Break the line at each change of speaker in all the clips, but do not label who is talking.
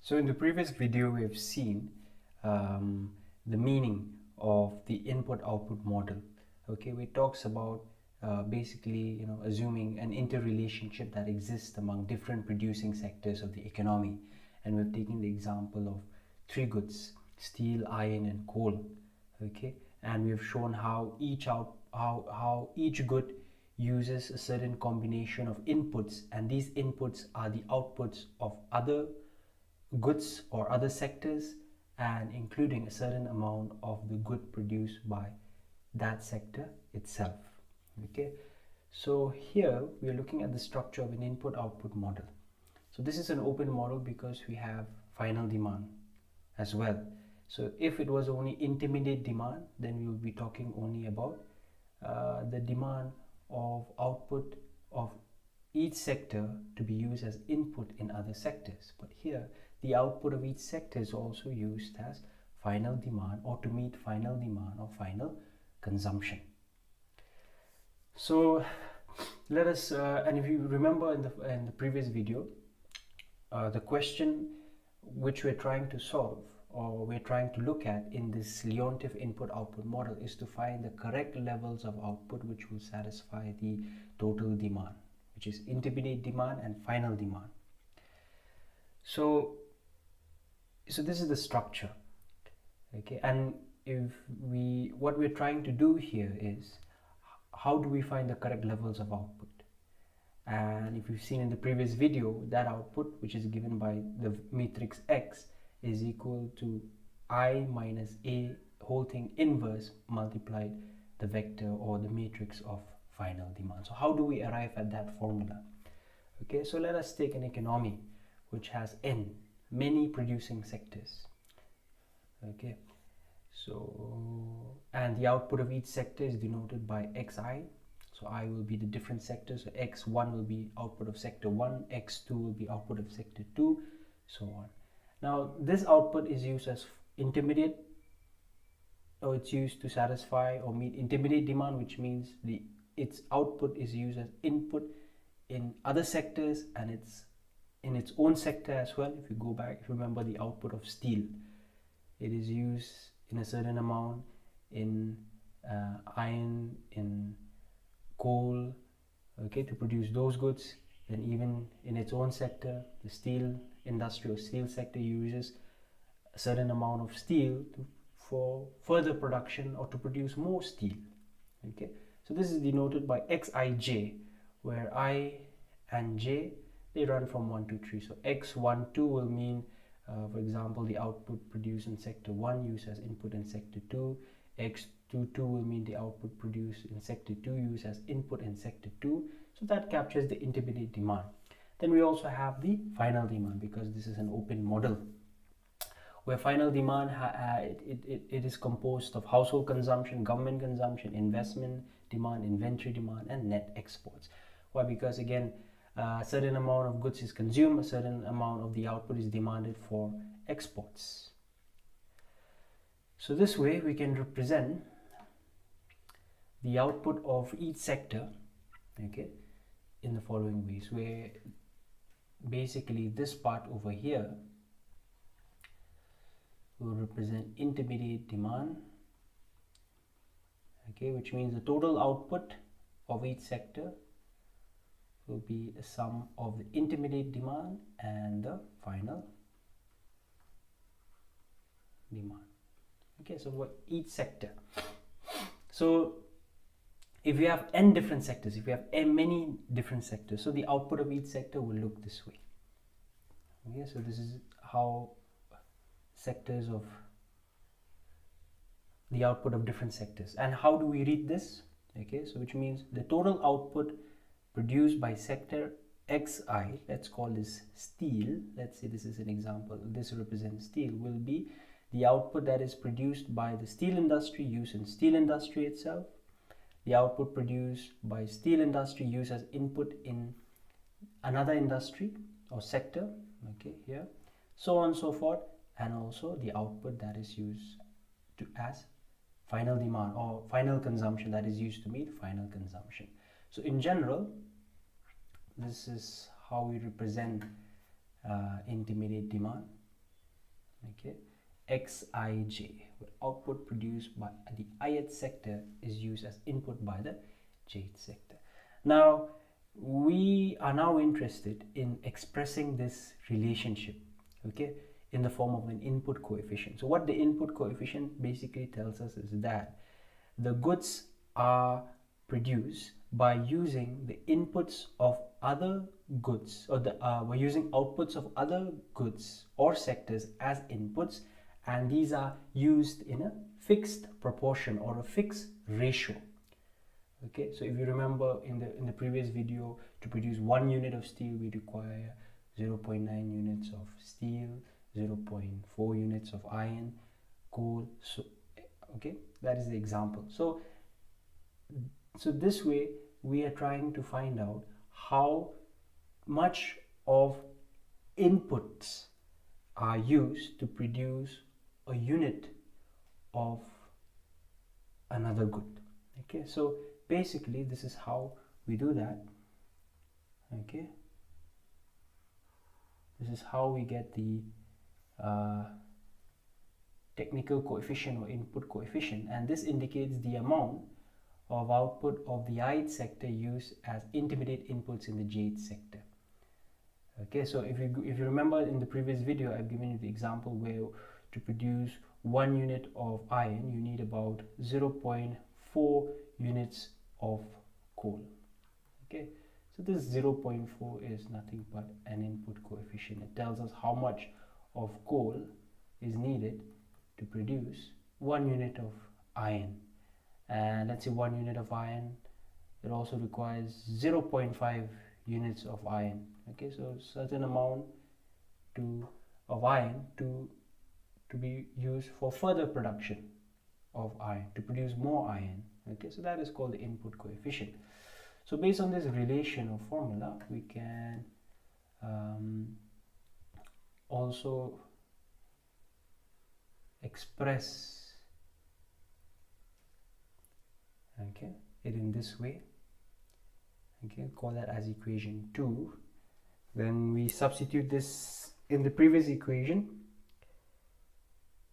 So in the previous video, we've seen the meaning of the input-output model. Okay, we talks about basically, assuming an interrelationship that exists among different producing sectors of the economy, and we've taken the example of three goods: steel, iron, and coal. Okay, and we've shown how each good uses a certain combination of inputs, and these inputs are the outputs of other goods or other sectors, and including a certain amount of the good produced by that sector itself. Okay, so here we are looking at the structure of an input-output model. So this is an open model because we have final demand as well. So if it was only intermediate demand, then we will be talking only about the demand of output of each sector to be used as input in other sectors. But here the output of each sector is also used as final demand, or to meet final demand or final consumption. So let us and if you remember in the previous video, the question which we're trying to solve, or we're trying to look at in this Leontief input-output model, is to find the correct levels of output which will satisfy the total demand, which is intermediate demand and final demand. So this is the structure. Okay, and what we're trying to do here is, how do we find the correct levels of output? And if you've seen in the previous video, that output, which is given by the matrix X, is equal to I minus A whole thing inverse multiplied the vector or the matrix of final demand. So how do we arrive at that formula? Okay, so let us take an economy which has many producing sectors. Okay, so, and the output of each sector is denoted by Xi. So I will be the different sectors. So X1 will be output of sector 1, X2 will be output of sector 2, so on. Now this output is used as intermediate, or it's used to satisfy or meet intermediate demand, which means its output is used as input in other sectors, and it's in its own sector as well. If you go back, if you remember the output of steel, it is used in a certain amount in iron, in coal, okay, to produce those goods. Then even in its own sector, the steel industry or steel sector uses a certain amount of steel for further production or to produce more steel. Okay, so this is denoted by Xij, where I and j, they run from 1 to 3. So X12 will mean, for example, the output produced in sector 1 used as input in sector 2. X22 will mean the output produced in sector 2 used as input in sector 2. So that captures the intermediate demand. Then we also have the final demand, because this is an open model, where final demand it is composed of household consumption, government consumption, investment demand, inventory demand, and net exports. Why? Because again, a certain amount of goods is consumed, a certain amount of the output is demanded for exports. So this way we can represent the output of each sector, okay, in the following ways, where basically this part over here will represent intermediate demand, okay, which means the total output of each sector will be a sum of the intermediate demand and the final demand. Okay, so what each sector. So if you have n different sectors, if you have many different sectors, so the output of each sector will look this way. Okay, so this is how sectors of the output of different sectors. And how do we read this? Okay, so which means the total output produced by sector Xi, let's call this steel, let's say this is an example, this represents steel, will be the output that is produced by the steel industry used in steel industry itself, the output produced by steel industry used as input in another industry or sector, okay, here, so on and so forth, and also the output that is used as final demand or final consumption, that is used to meet final consumption. So in general, this is how we represent intermediate demand. Okay, Xij, where output produced by the ith sector is used as input by the jth sector. Now we are now interested in expressing this relationship, okay, in the form of an input coefficient. So what the input coefficient basically tells us is that the goods are produced by using the inputs of other goods, or we're using outputs of other goods or sectors as inputs, and these are used in a fixed proportion or a fixed ratio. Okay, so if you remember in the previous video, to produce 1 unit of steel we require 0.9 units of steel, 0.4 units of iron, coal. So okay, that is the example. So this way we are trying to find out how much of inputs are used to produce a unit of another good. Okay, so basically this is how we do that. Okay, this is how we get the technical coefficient or input coefficient, and this indicates the amount of output of the ith sector used as intermediate inputs in the jth sector. Okay, so if you remember in the previous video, I've given you the example where to produce 1 unit of iron you need about 0.4 units of coal. Okay, so this 0.4 is nothing but an input coefficient. It tells us how much of coal is needed to produce 1 unit of iron. And let's say 1 unit of iron, it also requires 0.5 units of iron. Okay, so certain amount of iron to be used for further production of iron, to produce more iron. Okay, so that is called the input coefficient. So based on this relation or formula, we can also express it in this way. Okay, call that as equation 2. Then we substitute this in the previous equation.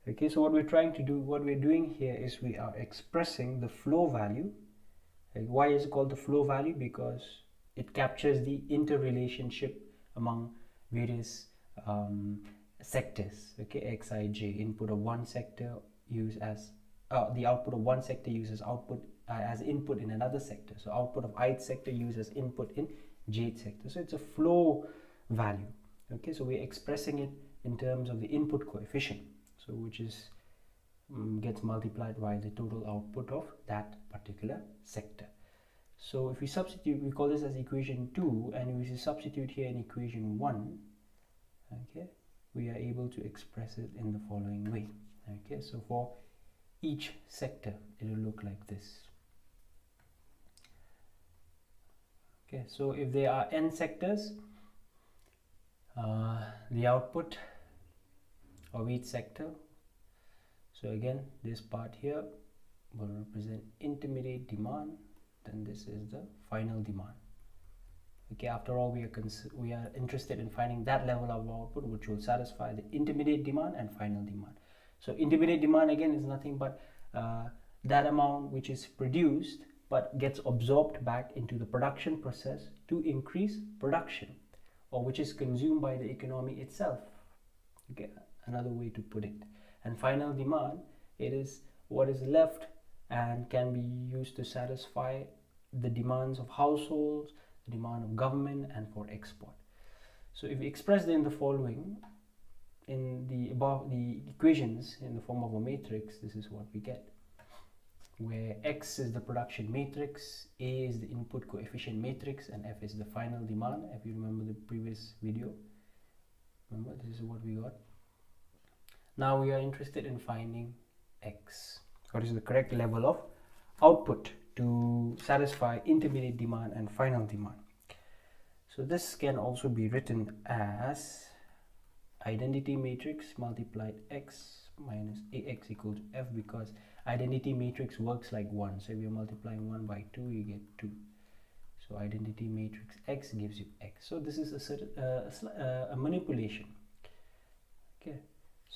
Okay, so what we're doing here is we are expressing the flow value. Like, why is it called the flow value? Because it captures the interrelationship among various sectors. Okay, Xij, input of one sector used as the output of one sector uses output as input in another sector. So output of ith sector uses input in jth sector. So it's a flow value. Okay, so we're expressing it in terms of the input coefficient, so which is gets multiplied by the total output of that particular sector. So if we substitute, we call this as equation 2, and if we substitute here in equation 1, okay, we are able to express it in the following way. Okay, so for each sector it will look like this. Okay, so if there are n sectors, the output of each sector, so again this part here will represent intermediate demand, then this is the final demand. Okay, after all, we are interested in finding that level of output which will satisfy the intermediate demand and final demand. So intermediate demand again is nothing but that amount which is produced but gets absorbed back into the production process to increase production, or which is consumed by the economy itself. Okay, another way to put it. And final demand, it is what is left and can be used to satisfy the demands of households, the demand of government, and for export. So if we express it in the following, in the above the equations in the form of a matrix, this is what we get, where X is the production matrix, A is the input coefficient matrix, and F is the final demand. If you remember the previous video, remember, this is what we got. Now we are interested in finding X. What is the correct level of output to satisfy intermediate demand and final demand? So this can also be written as identity matrix multiplied X minus AX equals to F, because identity matrix works like 1. So if you're multiplying 1 by 2, you get 2. So identity matrix X gives you X. So this is a manipulation. Okay,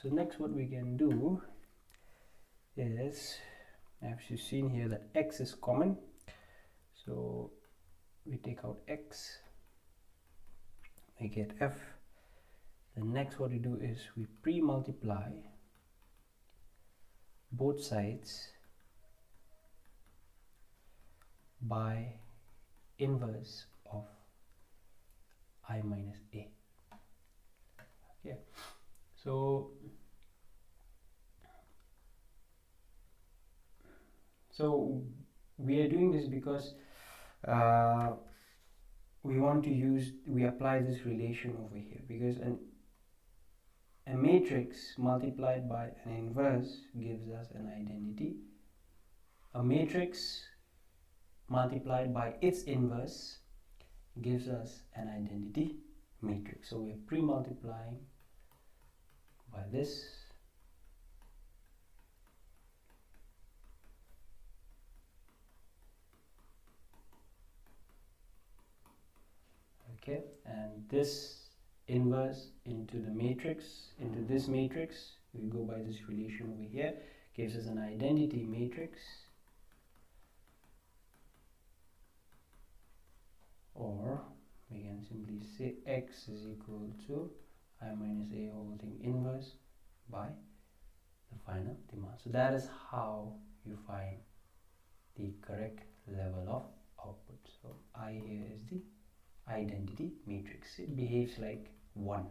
So next what we can do is, as you've seen here, that x is common, so we take out x, we get f. The next what we do is we pre-multiply both sides by inverse of I minus a. Okay, so we are doing this because we apply this relation over here, because a matrix multiplied by an inverse gives us an identity. A matrix multiplied by its inverse gives us an identity matrix. So we're pre-multiplying by this. Okay, and this inverse into the matrix, into this matrix, we go by this relation over here, gives us an identity matrix, or we can simply say x is equal to I minus a whole thing inverse by the final demand. So that is how you find the correct level of output. So I here is the identity matrix. It behaves like 1.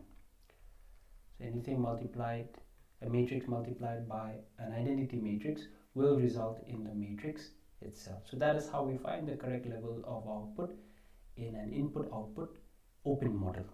So anything multiplied, a matrix multiplied by an identity matrix, will result in the matrix itself. So that is how we find the correct level of output in an input-output open model.